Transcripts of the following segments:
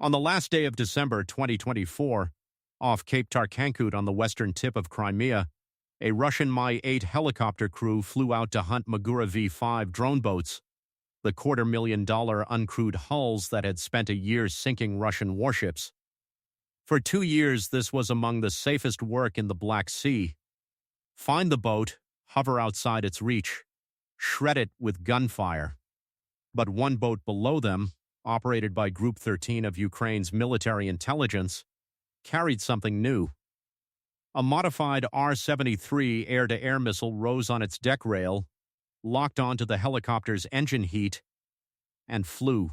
On the last day of December 2024, off Cape Tarkhankut on the western tip of Crimea, a Russian Mi-8 helicopter crew flew out to hunt Magura V-5 drone boats, the $250,000 uncrewed hulls that had spent a year sinking Russian warships. For 2 years, this was among the safest work in the Black Sea. Find the boat, hover outside its reach, shred it with gunfire. But one boat below them, operated by Group 13 of Ukraine's military intelligence, carried something new. A modified R-73 air-to-air missile rose on its deck rail, locked onto the helicopter's engine heat, and flew.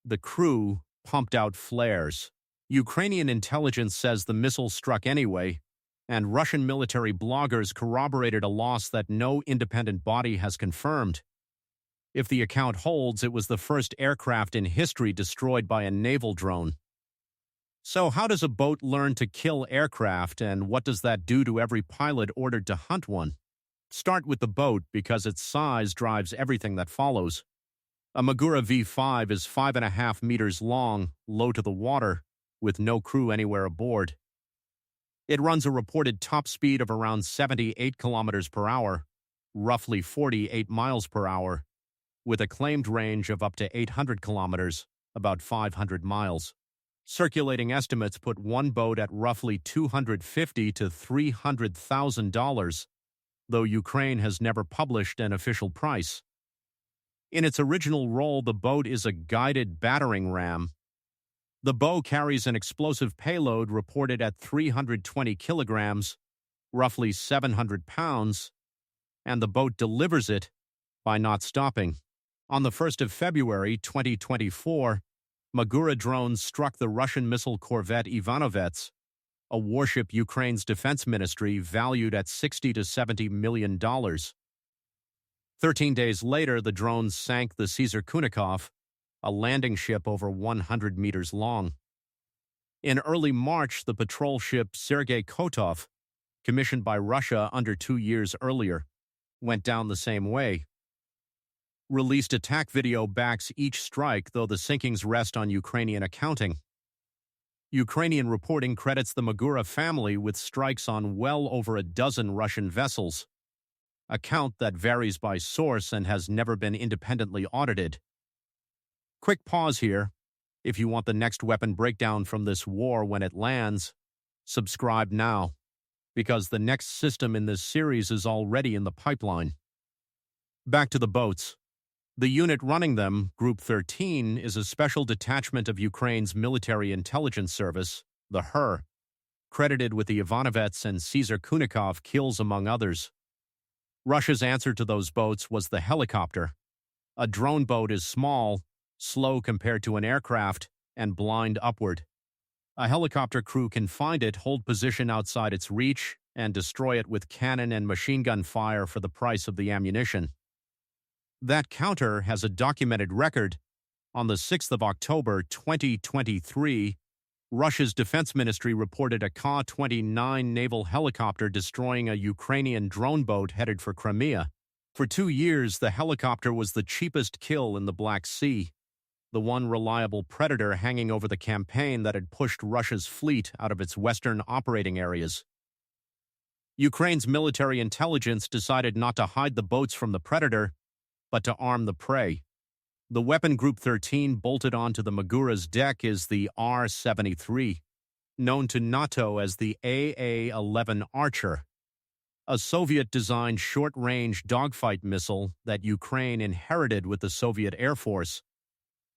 The crew pumped out flares. Ukrainian intelligence says the missile struck anyway, and Russian military bloggers corroborated a loss that no independent body has confirmed. If the account holds, it was the first aircraft in history destroyed by a naval drone. So how does a boat learn to kill aircraft, and what does that do to every pilot ordered to hunt one? Start with the boat, because its size drives everything that follows. A Magura V-5 is 5.5 meters long, low to the water, with no crew anywhere aboard. It runs a reported top speed of around 78 kilometers per hour, roughly 48 miles per hour, with a claimed range of up to 800 kilometers, about 500 miles. Circulating estimates put one boat at roughly $250,000 to $300,000, though Ukraine has never published an official price. In its original role, the boat is a guided battering ram. The bow carries an explosive payload reported at 320 kilograms, roughly 700 pounds, and the boat delivers it by not stopping. On the 1st of February 2024, Magura drones struck the Russian missile corvette Ivanovets, a warship Ukraine's defense ministry valued at $60 to $70 million. 13 days later, the drones sank the Caesar Kunikov, a landing ship over 100 meters long. In early March, the patrol ship Sergey Kotov, commissioned by Russia under 2 years earlier, went down the same way. Released attack video backs each strike, though the sinkings rest on Ukrainian accounting. Ukrainian reporting credits the Magura family with strikes on well over a dozen Russian vessels, a count that varies by source and has never been independently audited. Quick pause here. If you want the next weapon breakdown from this war when it lands, subscribe now, because the next system in this series is already in the pipeline. Back to the boats. The unit running them, Group 13, is a special detachment of Ukraine's military intelligence service, the HER, credited with the Ivanovets and Caesar Kunikov kills among others. Russia's answer to those boats was the helicopter. A drone boat is small, slow compared to an aircraft, and blind upward. A helicopter crew can find it, hold position outside its reach, and destroy it with cannon and machine gun fire for the price of the ammunition. That counter has a documented record. On the 6th of October 2023, Russia's defense ministry reported a Ka-29 naval helicopter destroying a Ukrainian drone boat headed for Crimea. For 2 years, the helicopter was the cheapest kill in the Black Sea, the one reliable predator hanging over the campaign that had pushed Russia's fleet out of its western operating areas. Ukraine's military intelligence decided not to hide the boats from the predator, but to arm the prey. The weapon Group 13 bolted onto the Magura's deck is the R-73, known to NATO as the AA-11 Archer, a Soviet-designed short-range dogfight missile that Ukraine inherited with the Soviet Air Force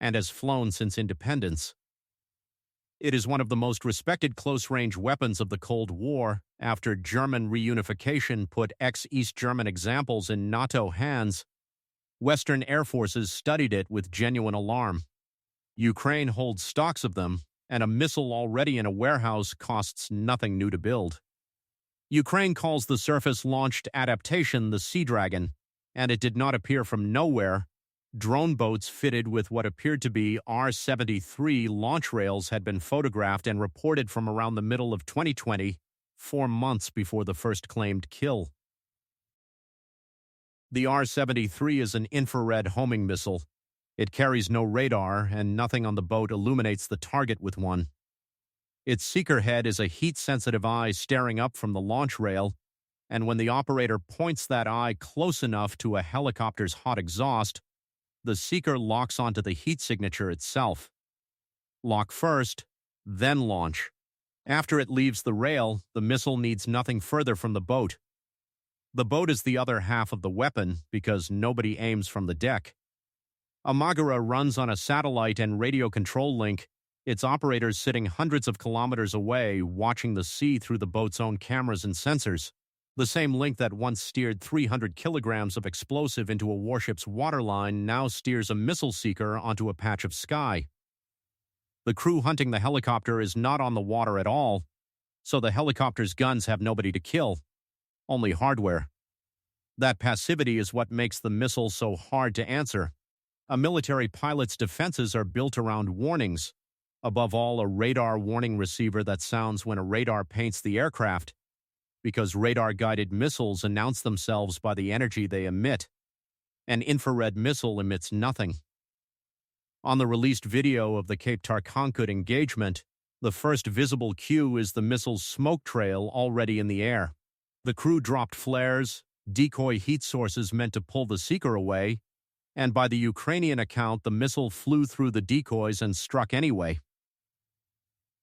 and has flown since independence. It is one of the most respected close-range weapons of the Cold War after German reunification put ex-East German examples in NATO hands. Western air forces studied it with genuine alarm. Ukraine holds stocks of them, and a missile already in a warehouse costs nothing new to build. Ukraine calls the surface-launched adaptation the Sea Dragon, and it did not appear from nowhere. Drone boats fitted with what appeared to be R-73 launch rails had been photographed and reported from around the middle of 2020, 4 months before the first claimed kill. The R-73 is an infrared homing missile. It carries no radar, and nothing on the boat illuminates the target with one. Its seeker head is a heat-sensitive eye staring up from the launch rail, and when the operator points that eye close enough to a helicopter's hot exhaust, the seeker locks onto the heat signature itself. Lock first, then launch. After it leaves the rail, the missile needs nothing further from the boat. The boat is the other half of the weapon because nobody aims from the deck. A Magura runs on a satellite and radio control link, its operators sitting hundreds of kilometers away watching the sea through the boat's own cameras and sensors. The same link that once steered 300 kilograms of explosive into a warship's waterline now steers a missile seeker onto a patch of sky. The crew hunting the helicopter is not on the water at all, so the helicopter's guns have nobody to kill, only hardware. That passivity is what makes the missile so hard to answer. A military pilot's defenses are built around warnings, above all a radar warning receiver that sounds when a radar paints the aircraft, because radar-guided missiles announce themselves by the energy they emit. An infrared missile emits nothing. On the released video of the Cape Tarkhankut engagement, the first visible cue is the missile's smoke trail already in the air. The crew dropped flares, decoy heat sources meant to pull the seeker away, and by the Ukrainian account, the missile flew through the decoys and struck anyway.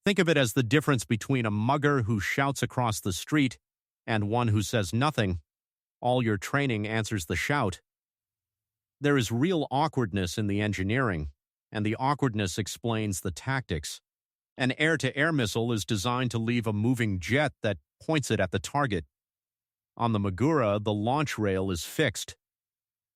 Think of it as the difference between a mugger who shouts across the street and one who says nothing. All your training answers the shout. There is real awkwardness in the engineering, and the awkwardness explains the tactics. An air-to-air missile is designed to leave a moving jet that points it at the target. On the Magura, the launch rail is fixed.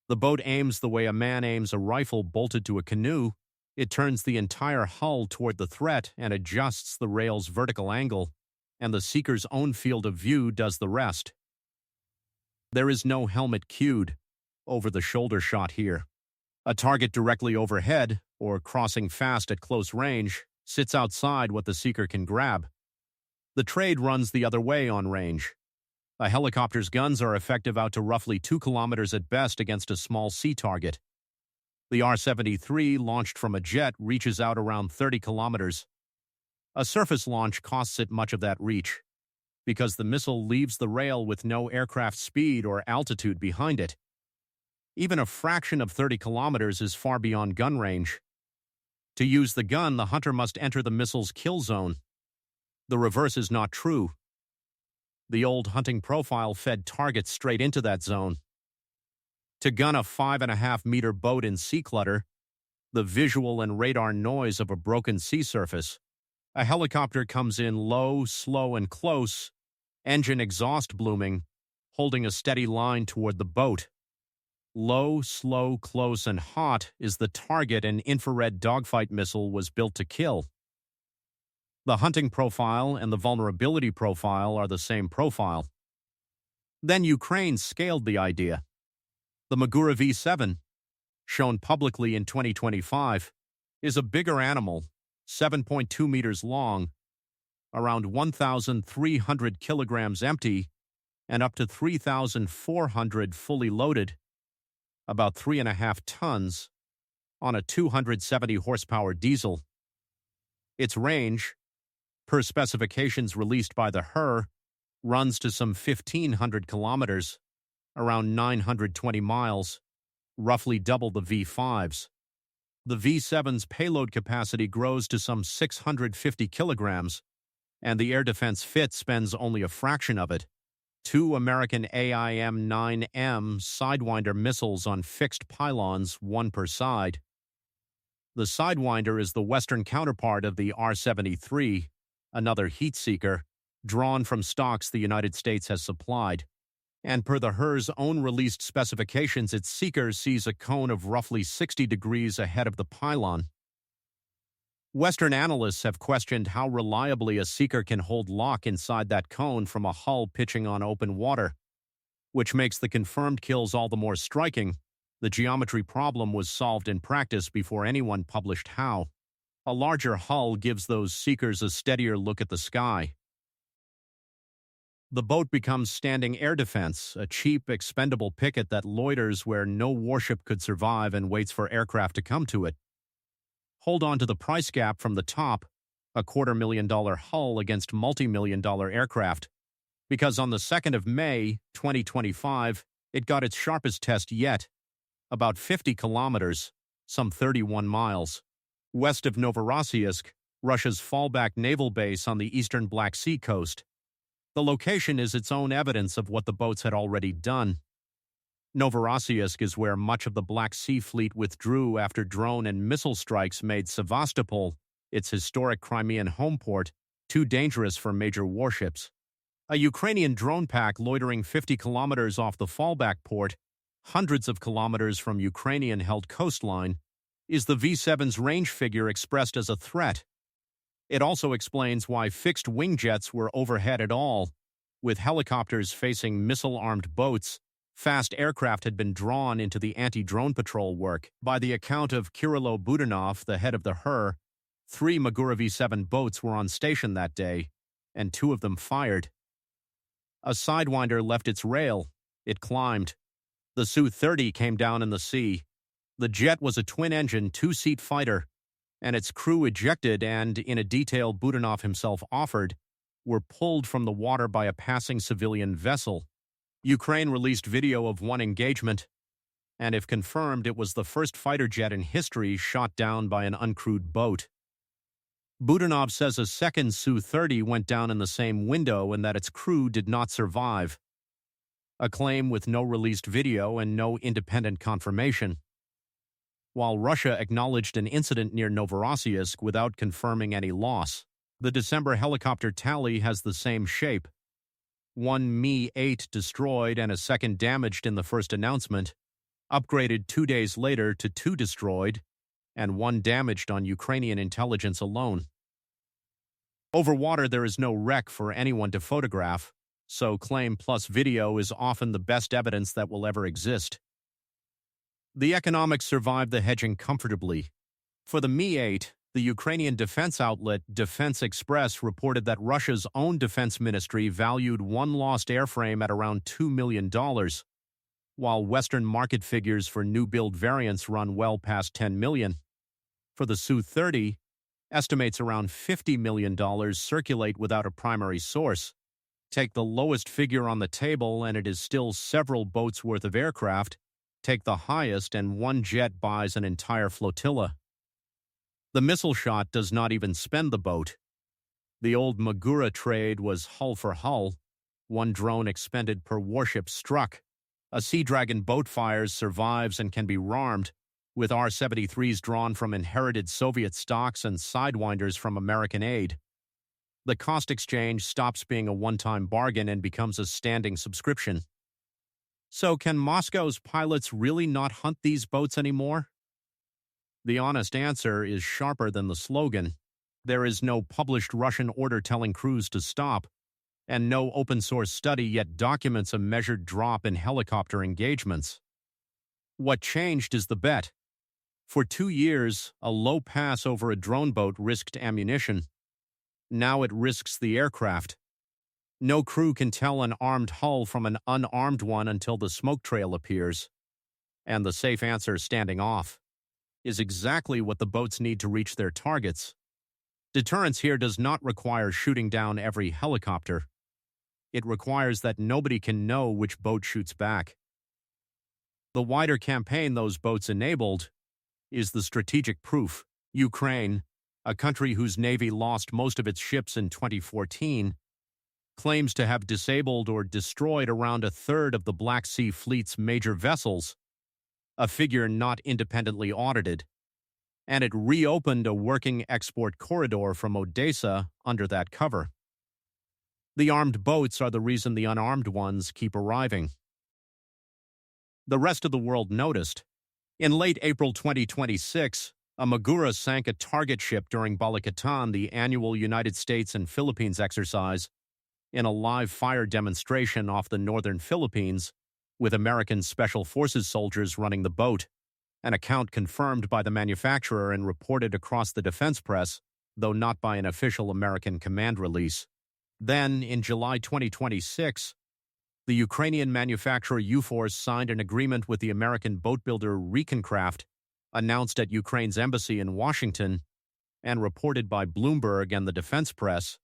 The boat aims the way a man aims a rifle bolted to a canoe. It turns the entire hull toward the threat and adjusts the rail's vertical angle, and the seeker's own field of view does the rest. There is no helmet cued, over-the-shoulder shot here. A target directly overhead, or crossing fast at close range, sits outside what the seeker can grab. The trade runs the other way on range. A helicopter's guns are effective out to roughly 2 kilometers at best against a small sea target. The R-73, launched from a jet, reaches out around 30 kilometers. A surface launch costs it much of that reach, because the missile leaves the rail with no aircraft speed or altitude behind it. Even a fraction of 30 kilometers is far beyond gun range. To use the gun, the hunter must enter the missile's kill zone. The reverse is not true. The old hunting profile fed targets straight into that zone. To gun a 5.5-meter boat in sea clutter, the visual and radar noise of a broken sea surface, a helicopter comes in low, slow, and close, engine exhaust blooming, holding a steady line toward the boat. Low, slow, close, and hot is the target an infrared dogfight missile was built to kill. The hunting profile and the vulnerability profile are the same profile. Then Ukraine scaled the idea. The Magura V-7, shown publicly in 2025, is a bigger animal, 7.2 meters long, around 1,300 kilograms empty, and up to 3,400 fully loaded, about 3.5 tons, on a 270 horsepower diesel. Its range, per specifications released by the HER, runs to some 1,500 kilometers, around 920 miles, roughly double the V-5's. The V-7's payload capacity grows to some 650 kilograms, and the air defense fit spends only a fraction of it. 2 American AIM-9M Sidewinder missiles on fixed pylons, one per side. The Sidewinder is the Western counterpart of the R-73, another heat seeker, drawn from stocks the United States has supplied. And per the HER's own released specifications, its seeker sees a cone of roughly 60 degrees ahead of the pylon. Western analysts have questioned how reliably a seeker can hold lock inside that cone from a hull pitching on open water, which makes the confirmed kills all the more striking. The geometry problem was solved in practice before anyone published how. A larger hull gives those seekers a steadier look at the sky. The boat becomes standing air defense, a cheap, expendable picket that loiters where no warship could survive and waits for aircraft to come to it. Hold on to the price gap from the top, a $250,000 hull against multi-million-dollar aircraft, because on the 2nd of May, 2025, it got its sharpest test yet, about 50 kilometers, some 31 miles, west of Novorossiysk, Russia's fallback naval base on the eastern Black Sea coast. The location is its own evidence of what the boats had already done. Novorossiysk is where much of the Black Sea Fleet withdrew after drone and missile strikes made Sevastopol, its historic Crimean home port, too dangerous for major warships. A Ukrainian drone pack loitering 50 kilometers off the fallback port, hundreds of kilometers from Ukrainian-held coastline, is the V-7's range figure expressed as a threat. It also explains why fixed-wing jets were overhead at all. With helicopters facing missile-armed boats, fast aircraft had been drawn into the anti-drone patrol work. By the account of Kirilo Budanov, the head of the HER, 3 Magura V-7 boats were on station that day, and 2 of them fired. A sidewinder left its rail. It climbed. The Su-30 came down in the sea. The jet was a twin-engine, 2-seat fighter, and its crew ejected and, in a detail Budanov himself offered, were pulled from the water by a passing civilian vessel. Ukraine released video of one engagement, and if confirmed, it was the first fighter jet in history shot down by an uncrewed boat. Budanov says a second Su-30 went down in the same window and that its crew did not survive. A claim with no released video and no independent confirmation. While Russia acknowledged an incident near Novorossiysk without confirming any loss, the December helicopter tally has the same shape. 1 Mi-8 destroyed and a second damaged in the first announcement, upgraded 2 days later to 2 destroyed, and 1 damaged on Ukrainian intelligence alone. Over water there is no wreck for anyone to photograph, so claim plus video is often the best evidence that will ever exist. The economics survived the hedging comfortably. For the Mi-8, the Ukrainian defense outlet Defense Express reported that Russia's own defense ministry valued one lost airframe at around $2 million, while Western market figures for new-build variants run well past $10 million. For the Su-30, estimates around $50 million circulate without a primary source. Take the lowest figure on the table and it is still several boats' worth of aircraft. Take the highest and one jet buys an entire flotilla. The missile shot does not even spend the boat. The old Magura trade was hull for hull, 1 drone expended per warship struck. A Sea Dragon boat fires, survives, and can be RARMed, with R-73s drawn from inherited Soviet stocks and sidewinders from American aid. The cost exchange stops being a one-time bargain and becomes a standing subscription. So can Moscow's pilots really not hunt these boats anymore? The honest answer is sharper than the slogan. There is no published Russian order telling crews to stop, and no open-source study yet documents a measured drop in helicopter engagements. What changed is the bet. For 2 years, a low pass over a drone boat risked ammunition. Now it risks the aircraft. No crew can tell an armed hull from an unarmed one until the smoke trail appears. And the safe answer, standing off, is exactly what the boats need to reach their targets. Deterrence here does not require shooting down every helicopter. It requires that nobody can know which boat shoots back. The wider campaign those boats enabled is the strategic proof. Ukraine, a country whose navy lost most of its ships in 2014, claims to have disabled or destroyed around a third of the Black Sea Fleet's major vessels, a figure not independently audited, and it reopened a working export corridor from Odessa under that cover. The armed boats are the reason the unarmed ones keep arriving. The rest of the world noticed. In late April 2026, a Magura sank a target ship during Balikatan, the annual United States and Philippines exercise, in a live fire demonstration off the northern Philippines, with American Special Forces soldiers running the boat, an account confirmed by the manufacturer and reported across the defense press, though not by an official American command release. Then, in July 2026, the Ukrainian manufacturer U-Force signed an agreement with the American boat builder Reconcraft, announced at Ukraine's embassy in Washington, and reported by Bloomberg and the defense press,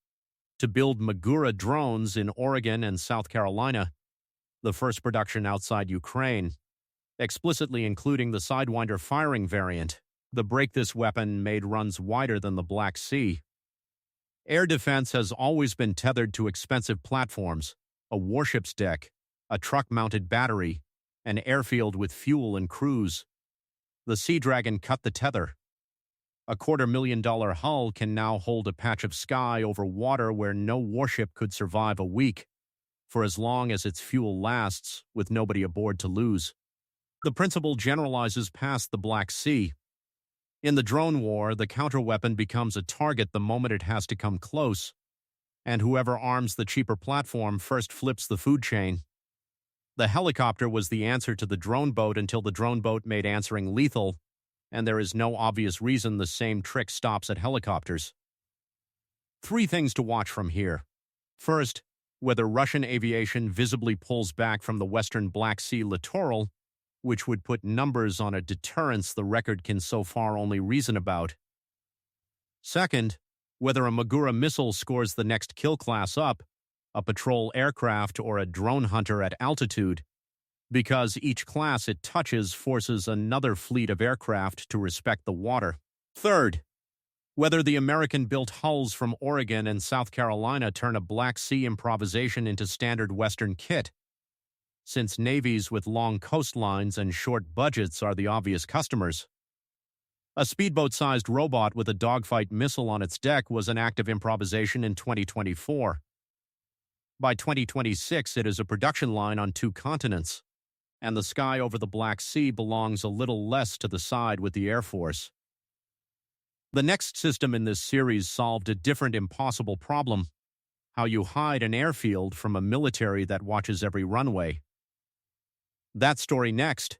to build Magura drones in Oregon and South Carolina, the first production outside Ukraine, explicitly including the Sidewinder firing variant. The break this weapon made runs wider than the Black Sea. Air defense has always been tethered to expensive platforms, a warship's deck, a truck-mounted battery, an airfield with fuel and crews. The Sea Dragon cut the tether. A $250,000 hull can now hold a patch of sky over water where no warship could survive a week, for as long as its fuel lasts, with nobody aboard to lose. The principle generalizes past the Black Sea. In the drone war, the counterweapon becomes a target the moment it has to come close, and whoever arms the cheaper platform first flips the food chain. The helicopter was the answer to the drone boat until the drone boat made answering lethal, and there is no obvious reason the same trick stops at helicopters. 3 things to watch from here. First, whether Russian aviation visibly pulls back from the western Black Sea littoral, which would put numbers on a deterrence the record can so far only reason about. Second, whether a Magura missile scores the next kill class up, a patrol aircraft or a drone hunter at altitude, because each class it touches forces another fleet of aircraft to respect the water. Third, whether the American-built hulls from Oregon and South Carolina turn a Black Sea improvisation into standard Western kit, since navies with long coastlines and short budgets are the obvious customers. A speedboat-sized robot with a dogfight missile on its deck was an act of improvisation in 2024. By 2026, it is a production line on 2 continents, and the sky over the Black Sea belongs a little less to the side with the Air Force. The next system in this series solved a different impossible problem: how you hide an airfield from a military that watches every runway. That story next.